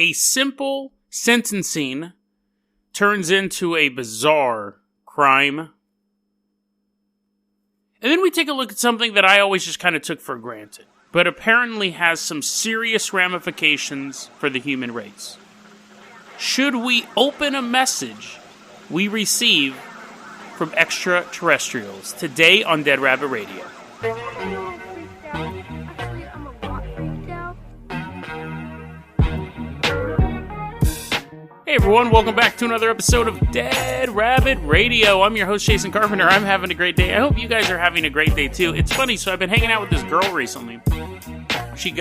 a simple sentencing turns into a bizarre crime. And then we take a look at something that I always just kind of took for granted, but apparently has some serious ramifications for the human race. Should we open a message we receive from extraterrestrials? Today on Dead Rabbit Radio. Hey everyone, welcome back to another episode of Dead Rabbit Radio. I'm your host, Jason Carpenter. I'm having a great day. I hope you guys are having a great day too. It's funny, so I've been hanging out with this girl recently. She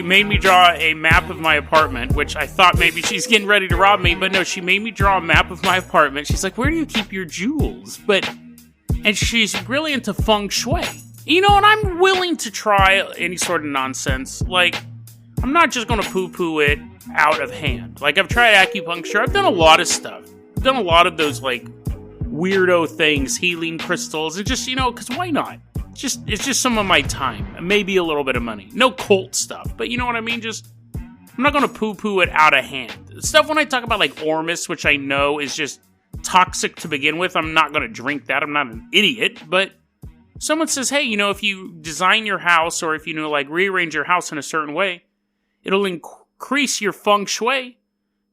made me draw a map of my apartment, which I thought maybe she's getting ready to rob me, but no, she made me draw a map of my apartment. She's like, where do you keep your jewels? And she's really into feng shui. You know, and I'm willing to try any sort of nonsense. Like, I'm not just going to poo-poo it out of hand. Like, I've tried acupuncture. I've done a lot of stuff. I've done a lot of those, like, weirdo things, healing crystals. It's just, you know, because why not? It's just some of my time. Maybe a little bit of money. No cult stuff. But you know what I mean? I'm not going to poo-poo it out of hand. Stuff when I talk about, like, Ormus, which I know is just toxic to begin with, I'm not going to drink that. I'm not an idiot. But someone says, hey, you know, if you design your house or if you know, like, rearrange your house in a certain way, it'll increase your feng shui.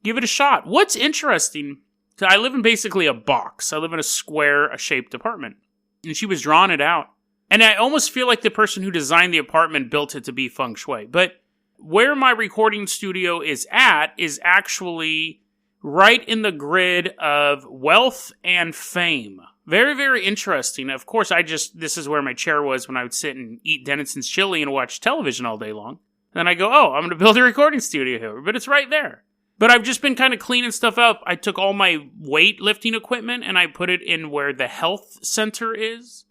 Give it a shot. What's interesting, I live in basically a box. I live in a square-shaped apartment. And she was drawing it out. And I almost feel like the person who designed the apartment built it to be feng shui. But where my recording studio is at is actually right in the grid of wealth and fame. Very, very interesting. Of course, this is where my chair was when I would sit and eat Dennison's chili and watch television all day long. Then I go, oh, I'm going to build a recording studio here. But it's right there. But I've just been kind of cleaning stuff up. I took all my weightlifting equipment and I put it in where the health center is.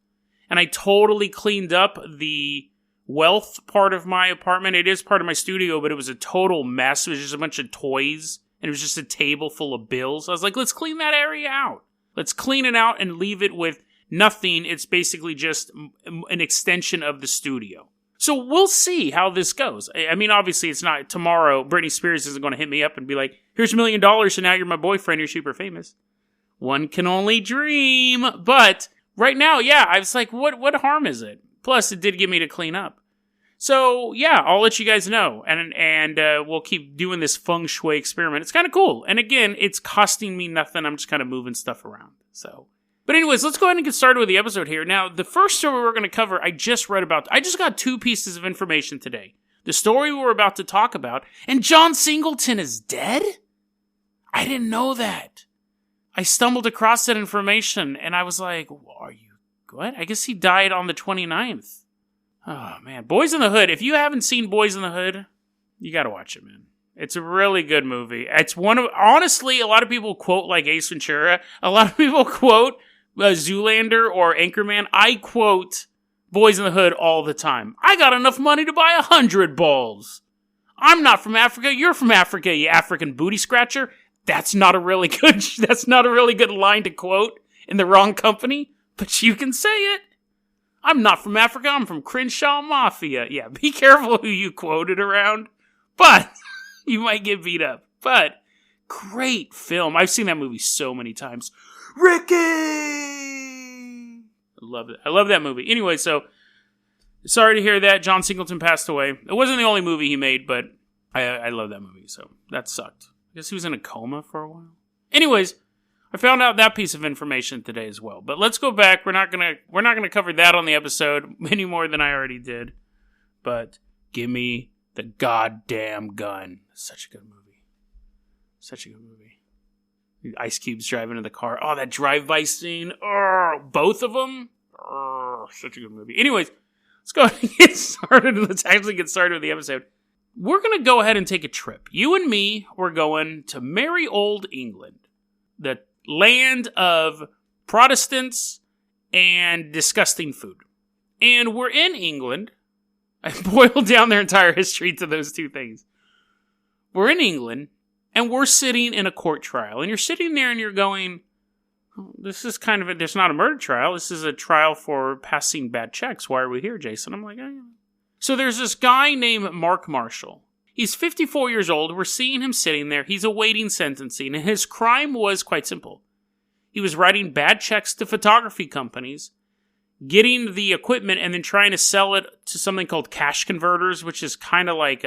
And I totally cleaned up the wealth part of my apartment. It is part of my studio, but it was a total mess. It was just a bunch of toys. And it was just a table full of bills. I was like, let's clean that area out. Let's clean it out and leave it with nothing. It's basically just an extension of the studio. So we'll see how this goes. I mean, obviously, it's not tomorrow. Britney Spears isn't going to hit me up and be like, here's $1 million, and now you're my boyfriend. You're super famous. One can only dream. But right now, yeah, I was like, what harm is it? Plus, it did get me to clean up. So, yeah, I'll let you guys know. And we'll keep doing this feng shui experiment. It's kind of cool. And again, it's costing me nothing. I'm just kind of moving stuff around. So, but anyways, let's go ahead and get started with the episode here. Now, the first story we're going to cover, I just got 2 pieces of information today. The story we're about to talk about, and John Singleton is dead? I didn't know that. I stumbled across that information, and I was like, are you what? I guess he died on the 29th. Oh, man. Boys in the Hood. If you haven't seen Boys in the Hood, you got to watch it, man. It's a really good movie. It's honestly, a lot of people quote like Ace Ventura. A lot of people quote Zoolander or Anchorman. I quote Boys in the Hood all the time. I got enough money to buy 100 balls. I'm not from Africa. You're from Africa, you African booty scratcher. That's not a really good line to quote in the wrong company, but you can say it. I'm not from Africa. I'm from Crenshaw Mafia. Yeah, be careful who you quoted around, but you might get beat up. But great film. I've seen that movie so many times. Ricky! I love it. I love that movie. Anyway, so sorry to hear that. John Singleton passed away. It wasn't the only movie he made, but I love that movie, so that sucked. I guess he was in a coma for a while. Anyways, I found out that piece of information today as well. But let's go back. We're not gonna cover that on the episode any more than I already did. But give me the goddamn gun. Such a good movie. Such a good movie. Ice Cube's driving in the car. Oh, that drive-by scene. Oh, both of them. Oh, such a good movie. Anyways, let's go ahead and get started. Let's actually get started with the episode. We're going to go ahead and take a trip. You and me, we're going to merry old England. The land of Protestants and disgusting food. And we're in England. I boiled down their entire history to those 2 things. We're in England, and we're sitting in a court trial. And you're sitting there and you're going, oh, this is kind of there's not a murder trial. This is a trial for passing bad checks. Why are we here, Jason? I'm like, oh, yeah. So there's this guy named Mark Marshall. He's 54 years old. We're seeing him sitting there. He's awaiting sentencing, and his crime was quite simple. He was writing bad checks to photography companies, getting the equipment, and then trying to sell it to something called cash converters, which is kind of like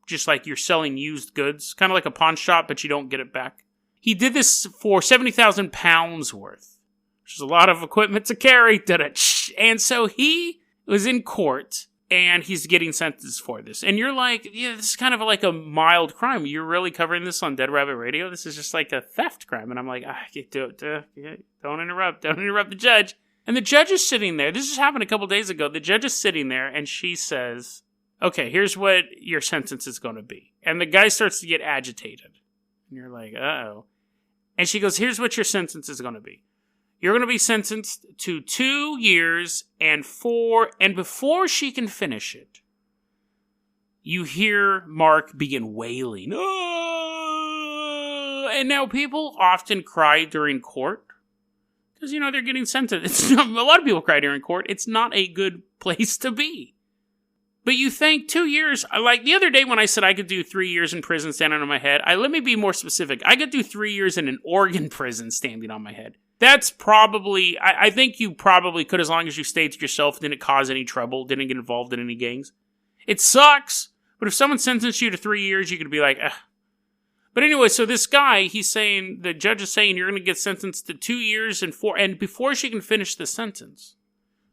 just like you're selling used goods, kind of like a pawn shop, but you don't get it back. He did this for £70,000 worth, which is a lot of equipment to carry. And so he was in court, and he's getting sentenced for this. And you're like, yeah, this is kind of like a mild crime. You're really covering this on Dead Rabbit Radio? This is just like a theft crime. And I'm like, don't interrupt the judge. And the judge is sitting there. This just happened a couple days ago. The judge is sitting there, and she says, okay, here's what your sentence is going to be. And the guy starts to get agitated. And you're like, uh-oh. And she goes, here's what your sentence is going to be. You're going to be sentenced to 2 years and 4, and before she can finish it, you hear Mark begin wailing. Oh! And now people often cry during court because, they're getting sentenced. A lot of people cry during court. It's not a good place to be. But you think 2 years, like the other day when I said I could do 3 years in prison standing on my head, let me be more specific. I could do 3 years in an Oregon prison standing on my head. That's probably, I think you probably could as long as you stayed to yourself, didn't cause any trouble, didn't get involved in any gangs. It sucks, but if someone sentenced you to 3 years, you could be like, ugh. But anyway, so this guy, the judge is saying you're going to get sentenced to 2 years and 4, and before she can finish the sentence,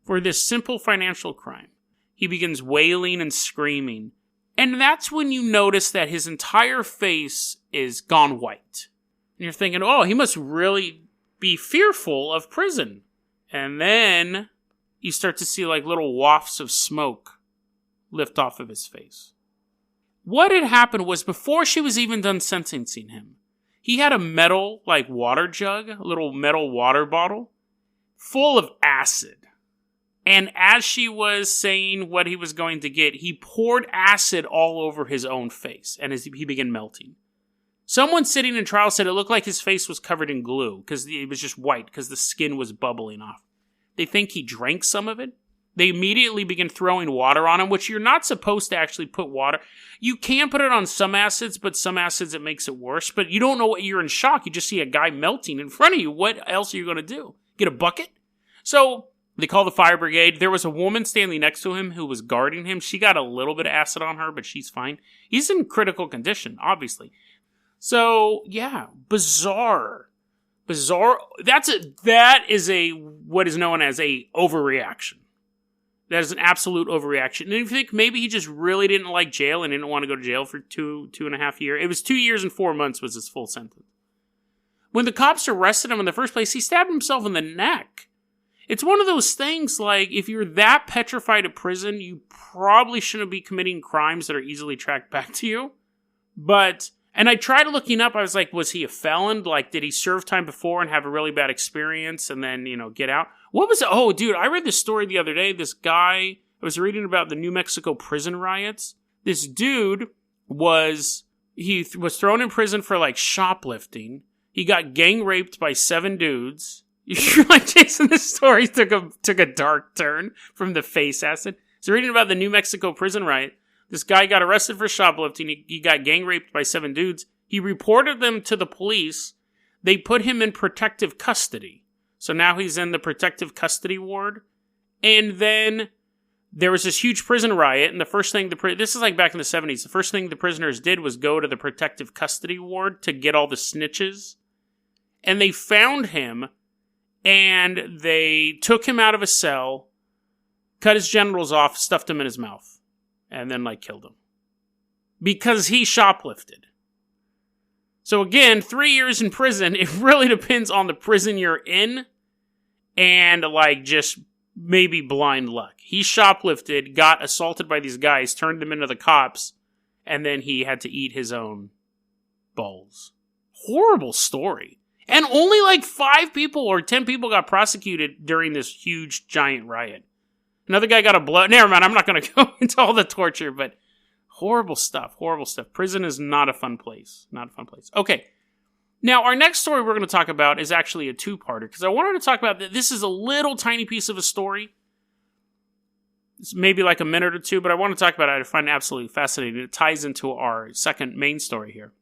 for this simple financial crime, he begins wailing and screaming. And that's when you notice that his entire face is gone white. And you're thinking, oh, he must really be fearful of prison. And then you start to see like little wafts of smoke lift off of his face. What had happened was before she was even done sentencing him, he had a metal like water jug, a little metal water bottle full of acid. And as she was saying what he was going to get, he poured acid all over his own face, and as he began melting. Someone sitting in trial said it looked like his face was covered in glue, because it was just white, because the skin was bubbling off. They think he drank some of it. They immediately begin throwing water on him, which you're not supposed to actually put water. You can put it on some acids, but some acids it makes it worse. But you don't know what, you're in shock. You just see a guy melting in front of you. What else are you going to do? Get a bucket? So they call the fire brigade. There was a woman standing next to him who was guarding him. She got a little bit of acid on her, but she's fine. He's in critical condition, obviously. So, yeah, bizarre. That is what is known as a overreaction. That is an absolute overreaction. And if you think maybe he just really didn't like jail and didn't want to go to jail for 2.5 years. It was 2 years and 4 months was his full sentence. When the cops arrested him in the first place, he stabbed himself in the neck. It's one of those things like, if you're that petrified of prison, you probably shouldn't be committing crimes that are easily tracked back to you. And I tried looking up, I was like, was he a felon? Like, did he serve time before and have a really bad experience and then, get out? What was it? Oh, dude, I read this story the other day. This guy, I was reading about the New Mexico prison riots. This dude was thrown in prison for, like, shoplifting. He got gang raped by 7 dudes. You're like, Jason, this story took a dark turn from the face acid. So reading about the New Mexico prison riot. This guy got arrested for shoplifting. He got gang raped by 7 dudes. He reported them to the police. They put him in protective custody. So now he's in the protective custody ward. And then there was this huge prison riot. And the first thing this is like back in the 70s. The first thing the prisoners did was go to the protective custody ward to get all the snitches. And they found him. And they took him out of a cell, cut his genitals off, stuffed him in his mouth. And then, killed him. Because he shoplifted. So again, 3 years in prison, it really depends on the prison you're in. And, just maybe blind luck. He shoplifted, got assaulted by these guys, turned them into the cops, and then he had to eat his own balls. Horrible story. And only 5 people or 10 people got prosecuted during this huge, giant riot. Another guy got a blow. Never mind, I'm not going to go into all the torture, but horrible stuff. Prison is not a fun place. Okay. Now, our next story we're going to talk about is actually a 2-parter, because I wanted to talk about that. This is a little tiny piece of a story. It's maybe like a minute or two, but I want to talk about it. I find it absolutely fascinating. It ties into our second main story here.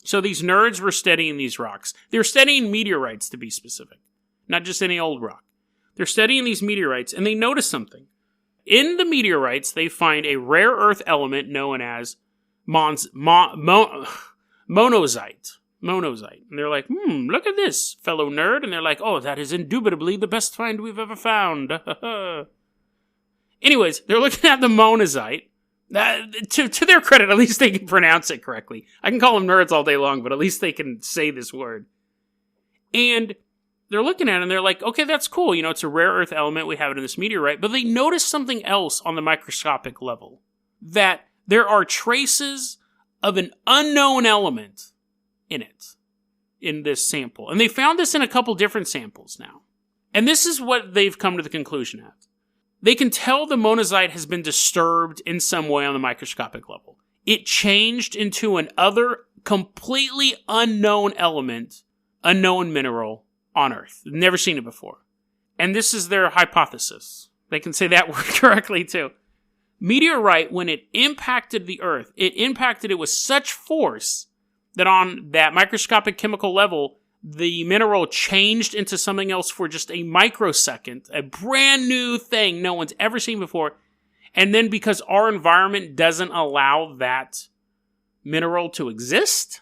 So these nerds were studying these rocks. They're studying meteorites, to be specific. Not just any old rock. They're studying these meteorites, and they notice something. In the meteorites, they find a rare earth element known as monazite. Monazite. And they're like, look at this, fellow nerd. And they're like, oh, that is indubitably the best find we've ever found. Anyways, they're looking at the monazite. To their credit, at least they can pronounce it correctly. I can call them nerds all day long, but at least they can say this word. And they're looking at it and they're like, okay, that's cool. It's a rare earth element. We have it in this meteorite. But they notice something else on the microscopic level. That there are traces of an unknown element in it, in this sample. And they found this in a couple different samples now. And this is what they've come to the conclusion at. They can tell the monazite has been disturbed in some way on the microscopic level. It changed into an other completely unknown element, unknown mineral on Earth. Never seen it before. And this is their hypothesis. They can say that word correctly too. Meteorite, when it impacted the Earth, it impacted it with such force that on that microscopic chemical level, the mineral changed into something else for just a microsecond, a brand new thing no one's ever seen before. And then because our environment doesn't allow that mineral to exist,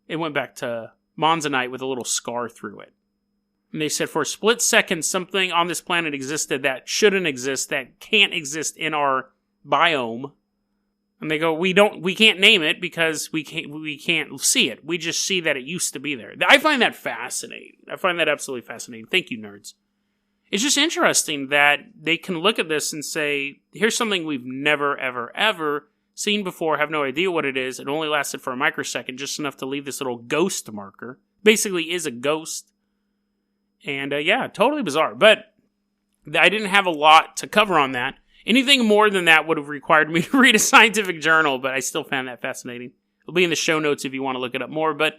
it went back to monzonite with a little scar through it. And they said for a split second, something on this planet existed that shouldn't exist, that can't exist in our biome. And they go, we can't name it because we can't see it. We just see that it used to be there. I find that fascinating. I find that absolutely fascinating. Thank you, nerds. It's just interesting that they can look at this and say, here's something we've never, ever, ever seen before, have no idea what it is. It only lasted for a microsecond, just enough to leave this little ghost marker. Basically is a ghost. And yeah, totally bizarre. But I didn't have a lot to cover on that. Anything more than that would have required me to read a scientific journal, but I still found that fascinating. It'll be in the show notes if you want to look it up more. But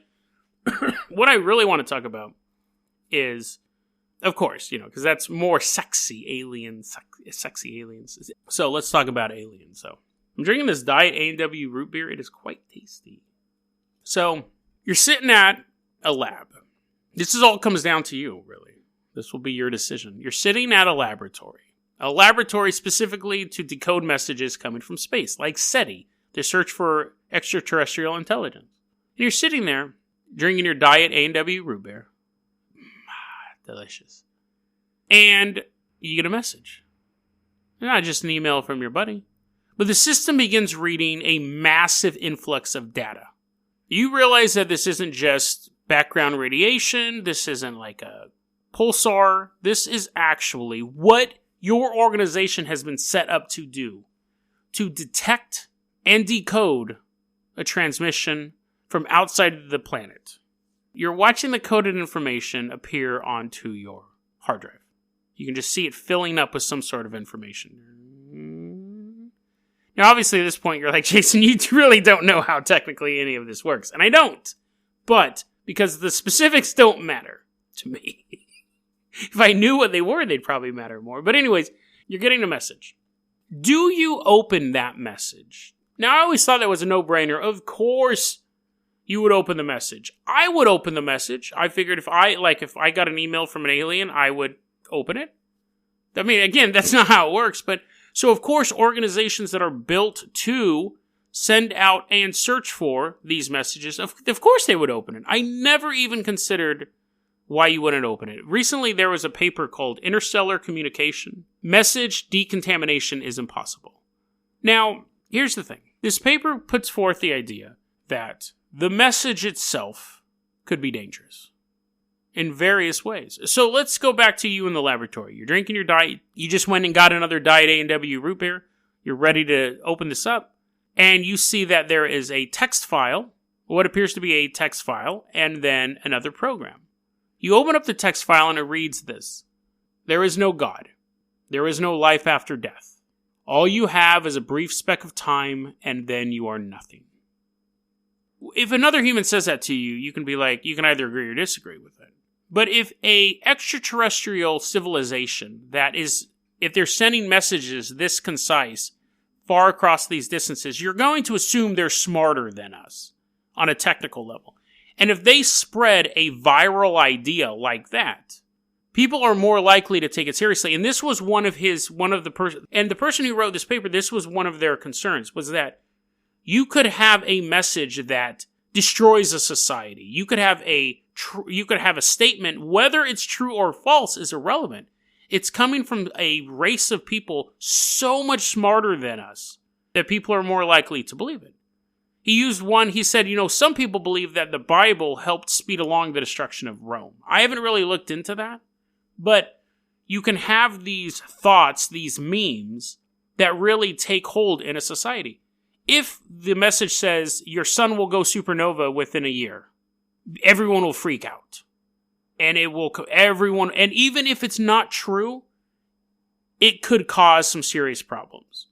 what I really want to talk about is, of course, because that's more sexy aliens. So let's talk about aliens. So I'm drinking this Diet A&W root beer. It is quite tasty. So you're sitting at a lab. This all comes down to you, really. This will be your decision. You're sitting at a laboratory. A laboratory specifically to decode messages coming from space, like SETI, to search for extraterrestrial intelligence. And you're sitting there, drinking your Diet A&W root beer. Delicious. And you get a message. Not just an email from your buddy. But the system begins reading a massive influx of data. You realize that this isn't just background radiation. This isn't like a pulsar. This is actually what your organization has been set up to do, to detect and decode a transmission from outside the planet. You're watching the coded information appear onto your hard drive. You can just see it filling up with some sort of information. Now, obviously, at this point, you're like, Jason, you really don't know how technically any of this works. And I don't. But because the specifics don't matter to me. If I knew what they were, they'd probably matter more. But anyways, you're getting a message. Do you open that message? Now, I always thought that was a no-brainer. Of course, you would open the message. I would open the message. I figured if I got an email from an alien, I would open it. I mean, again, that's not how it works. But so, of course, organizations that are built to send out and search for these messages, of course they would open it. I never even considered why you wouldn't open it. Recently, there was a paper called Interstellar Communication. Message decontamination is impossible. Now, here's the thing. This paper puts forth the idea that the message itself could be dangerous in various ways. So let's go back to you in the laboratory. You're drinking your diet. You just went and got another Diet A&W root beer. You're ready to open this up. And you see that there is a text file, what appears to be a text file, and then another program. You open up the text file and it reads this. There is no God. There is no life after death. All you have is a brief speck of time, and then you are nothing. If another human says that to you, you can be like, you can either agree or disagree with it. But if a extraterrestrial civilization that is if they're sending messages this concise far across these distances, you're going to assume they're smarter than us on a technical level. And if they spread a viral idea like that, people are more likely to take it seriously. And this was the person who wrote this paper, this was one of their concerns, was that you could have a message that destroys a society. You could have a statement, whether it's true or false is irrelevant. It's coming from a race of people so much smarter than us that people are more likely to believe it. He said, some people believe that the Bible helped speed along the destruction of Rome. I haven't really looked into that, but you can have these thoughts, these memes, that really take hold in a society. If the message says your sun will go supernova within a year, everyone will freak out. And and even if it's not true, it could cause some serious problems.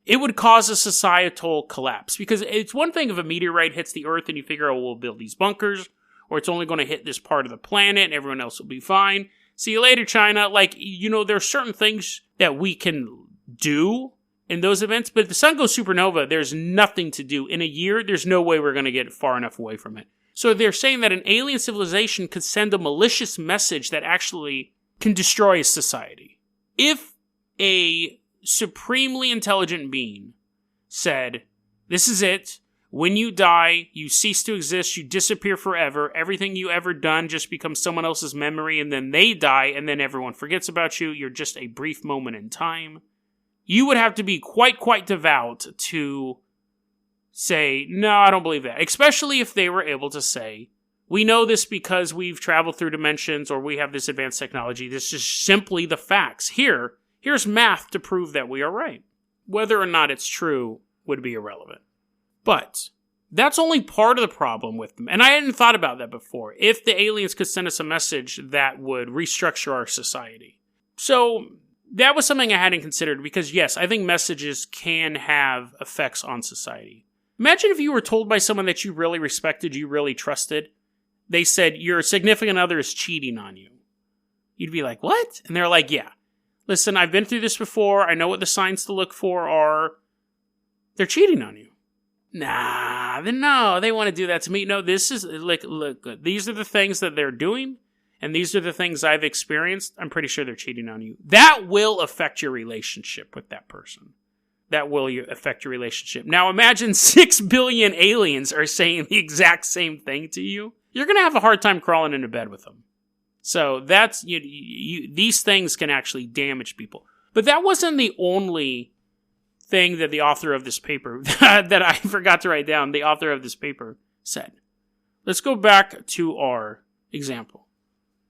It would cause a societal collapse. Because it's one thing if a meteorite hits the Earth and you figure, we'll build these bunkers, or it's only going to hit this part of the planet and everyone else will be fine. See you later, China. There are certain things that we can do in those events, but if the sun goes supernova, there's nothing to do. In a year, there's no way we're going to get far enough away from it. So they're saying that an alien civilization could send a malicious message that actually can destroy a society. If a supremely intelligent being said, this is it, when you die, you cease to exist, you disappear forever, everything you ever done just becomes someone else's memory, and then they die, and then everyone forgets about you, you're just a brief moment in time, you would have to be quite devout to say, no, I don't believe that. Especially if they were able to say, we know this because we've traveled through dimensions or we have this advanced technology. This is simply the facts. Here's math to prove that we are right. Whether or not it's true would be irrelevant. But that's only part of the problem with them. And I hadn't thought about that before. If the aliens could send us a message that would restructure our society. So that was something I hadn't considered because, yes, I think messages can have effects on society. Imagine if you were told by someone that you really respected, you really trusted, they said, your significant other is cheating on you. You'd be like, what? And they're like, yeah. Listen, I've been through this before. I know what the signs to look for are. They're cheating on you. Nah, no, they want to do that to me. No, this is, look, these are the things that they're doing, and these are the things I've experienced. I'm pretty sure they're cheating on you. That will affect your relationship with that person. That will affect your relationship. Now imagine 6 billion aliens are saying the exact same thing to you. You're going to have a hard time crawling into bed with them. So that's, these things can actually damage people. But that wasn't the only thing that the author of this paper, that I forgot to write down, the author of this paper said. Let's go back to our example.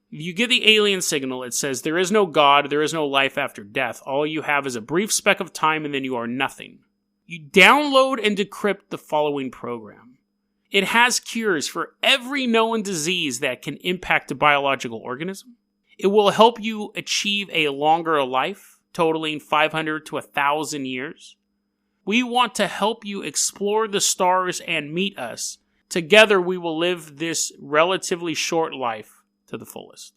You get the alien signal, it says, there is no God, there is no life after death. All you have is a brief speck of time and then you are nothing. You download and decrypt the following program. It has cures for every known disease that can impact a biological organism. It will help you achieve a longer life, totaling 500 to 1,000 years. We want to help you explore the stars and meet us. Together we will live this relatively short life to the fullest.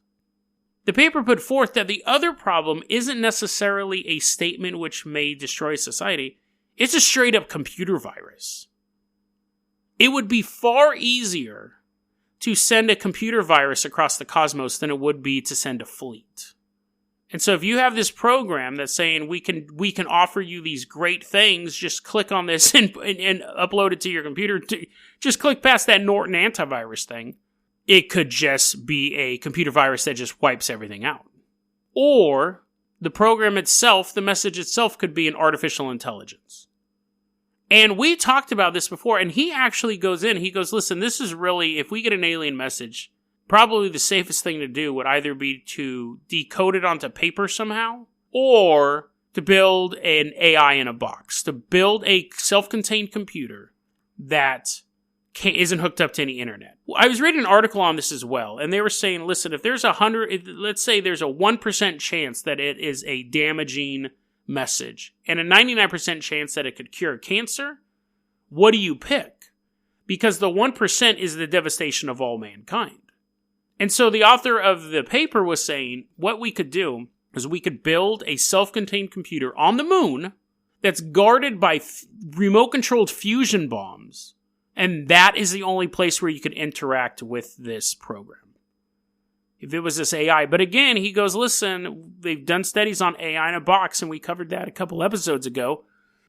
The paper put forth that the other problem isn't necessarily a statement which may destroy society. It's a straight up computer virus. It would be far easier to send a computer virus across the cosmos than it would be to send a fleet. And so if you have this program that's saying we can offer you these great things, just click on this and upload it to your computer. Just click past that Norton antivirus thing. It could just be a computer virus that just wipes everything out. Or the program itself, the message itself could be an artificial intelligence. And we talked about this before, and he actually goes in, he goes, listen, this is really, if we get an alien message, probably the safest thing to do would either be to decode it onto paper somehow, or to build an AI in a box, to build a self-contained computer that isn't hooked up to any internet. I was reading an article on this as well, and they were saying, listen, if there's let's say there's a 1% chance that it is a damaging message, and a 99% chance that it could cure cancer, what do you pick? Because the 1% is the devastation of all mankind. And so the author of the paper was saying, what we could do is we could build a self-contained computer on the moon that's guarded by remote-controlled fusion bombs. And that is the only place where you could interact with this program. If it was this AI. But again, he goes, listen, they've done studies on AI in a box, and we covered that a couple episodes ago,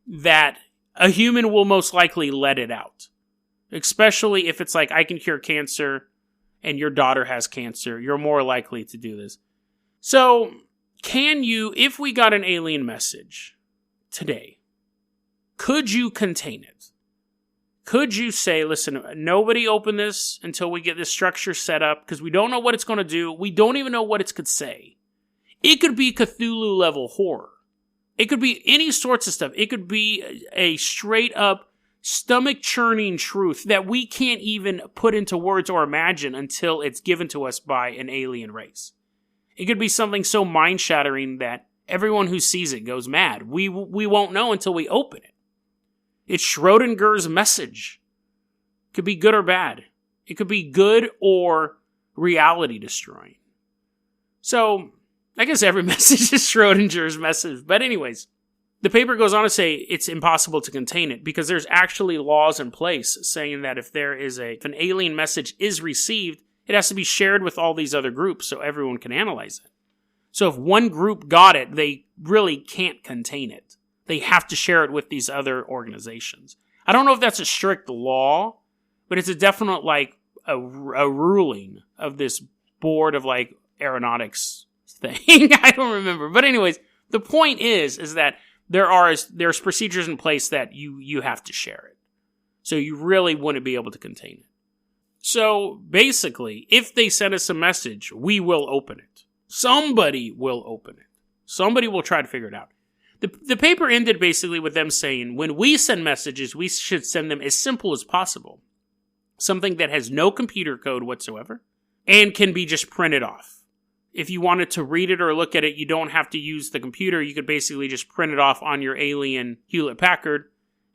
that a human will most likely let it out. Especially if it's like, I can cure cancer, and your daughter has cancer. You're more likely to do this. So, can you, if we got an alien message today, could you contain it? Could you say, listen, nobody open this until we get this structure set up, because we don't know what it's going to do. We don't even know what it could say. It could be Cthulhu-level horror. It could be any sorts of stuff. It could be a straight-up, stomach-churning truth that we can't even put into words or imagine until it's given to us by an alien race. It could be something so mind-shattering that everyone who sees it goes mad. We won't know until we open it. It's Schrodinger's message. It could be good or bad. It could be good or reality destroying. So, I guess every message is Schrodinger's message. But anyways, the paper goes on to say it's impossible to contain it because there's actually laws in place saying that if an alien message is received, it has to be shared with all these other groups so everyone can analyze it. So if one group got it, they really can't contain it. They have to share it with these other organizations. I don't know if that's a strict law, but it's a definite, a ruling of this board of, aeronautics thing. I don't remember. But anyways, the point is that there's procedures in place that you have to share it. So you really wouldn't be able to contain it. So basically, if they send us a message, we will open it. Somebody will open it. Somebody will try to figure it out. The paper ended basically with them saying, when we send messages, we should send them as simple as possible. Something that has no computer code whatsoever and can be just printed off. If you wanted to read it or look at it, you don't have to use the computer. You could basically just print it off on your alien Hewlett-Packard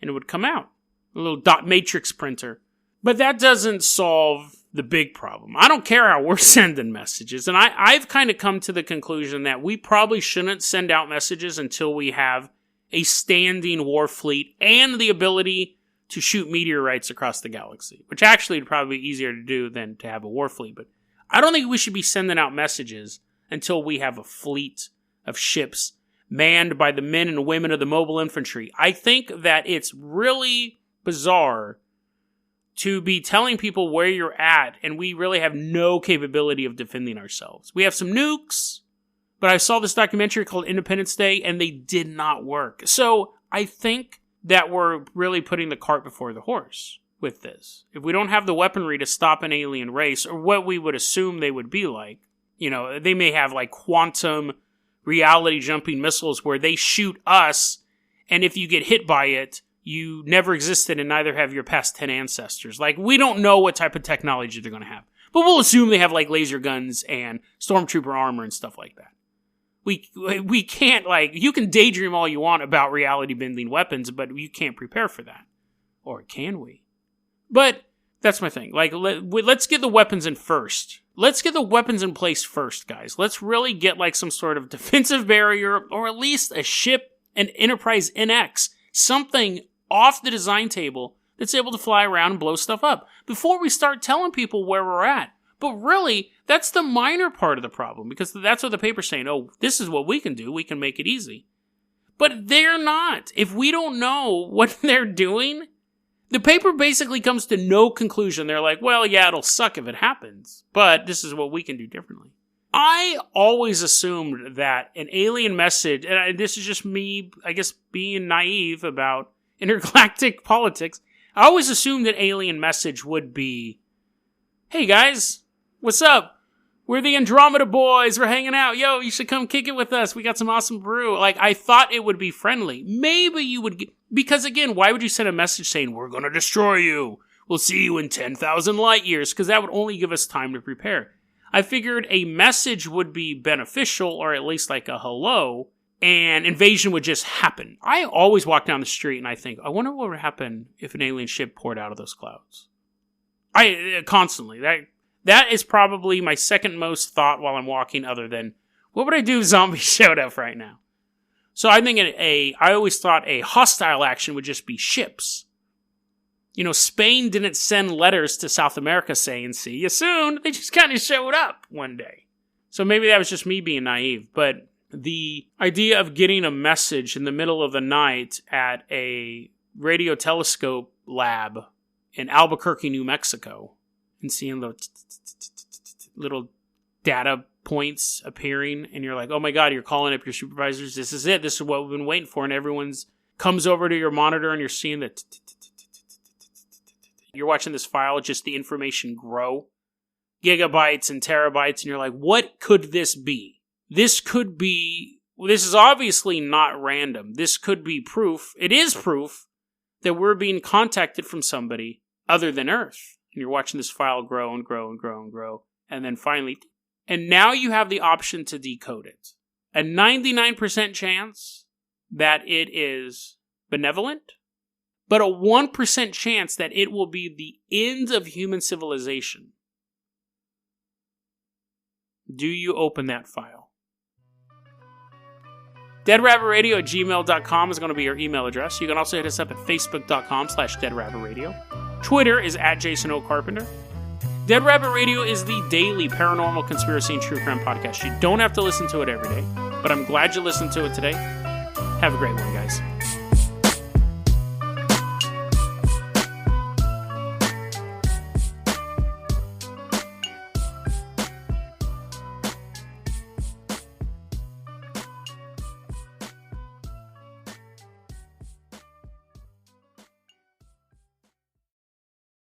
and it would come out. A little dot matrix printer. But that doesn't solve the big problem. I don't care how we're sending messages. And I've kind of come to the conclusion that we probably shouldn't send out messages until we have a standing war fleet and the ability to shoot meteorites across the galaxy. Which actually would probably be easier to do than to have a war fleet. But I don't think we should be sending out messages until we have a fleet of ships manned by the men and women of the mobile infantry. I think that it's really bizarre to be telling people where you're at, and we really have no capability of defending ourselves. We have some nukes, but I saw this documentary called Independence Day, and they did not work. So I think that we're really putting the cart before the horse with this. If we don't have the weaponry to stop an alien race, or what we would assume they would be like, they may have quantum reality jumping missiles where they shoot us, and if you get hit by it, you never existed and neither have your past 10 ancestors. We don't know what type of technology they're going to have. But we'll assume they have, laser guns and stormtrooper armor and stuff like that. We can't, you can daydream all you want about reality-bending weapons, but you can't prepare for that. Or can we? But that's my thing. Let's get the weapons in first. Let's get the weapons in place first, guys. Let's really get, some sort of defensive barrier, or at least a ship, an Enterprise NX, something off the design table that's able to fly around and blow stuff up before we start telling people where we're at. But really, that's the minor part of the problem, because that's what the paper's saying. Oh, this is what we can do. We can make it easy. But they're not. If we don't know what they're doing, the paper basically comes to no conclusion. They're like, well, yeah, it'll suck if it happens, but this is what we can do differently. I always assumed that an alien message, and this is just me, I guess, being naive about intergalactic politics, I always assumed that alien message would be, hey guys, what's up? We're the Andromeda boys, we're hanging out, yo, you should come kick it with us, we got some awesome brew. I thought it would be friendly. Maybe you would, because again, why would you send a message saying, we're gonna destroy you, we'll see you in 10,000 light years, because that would only give us time to prepare. I figured a message would be beneficial, or at least a hello, and invasion would just happen. I always walk down the street and I think, I wonder what would happen if an alien ship poured out of those clouds. Constantly. That is probably my second most thought while I'm walking, other than, What would I do if zombies showed up right now? So I think I always thought a hostile action would just be ships. You know, Spain didn't send letters to South America saying, see you soon. They just kind of showed up one day. So maybe that was just me being naive. But the idea of getting a message in the middle of the night at a radio telescope lab in Albuquerque, New Mexico, and seeing little data points appearing, and you're like, oh my god, you're calling up your supervisors, this is it, this is what we've been waiting for, and everyone's comes over to your monitor, and you're seeing that you're watching this file, just the information grow, gigabytes and terabytes, and you're like, what could this be? This is obviously not random. This could be proof, it is proof, that we're being contacted from somebody other than Earth. And you're watching this file grow and grow and grow and grow, and then finally, and now you have the option to decode it. A 99% chance that it is benevolent, but a 1% chance that it will be the end of human civilization. Do you open that file? deadrabbitradio@gmail.com is going to be your email address. You can also hit us up at facebook.com/deadrabbitradio. Twitter is @JasonOCarpenter. Dead Rabbit Radio is the daily paranormal, conspiracy, and true crime podcast. You don't have to listen to it every day, but I'm glad you listened to it today. Have a great one, guys.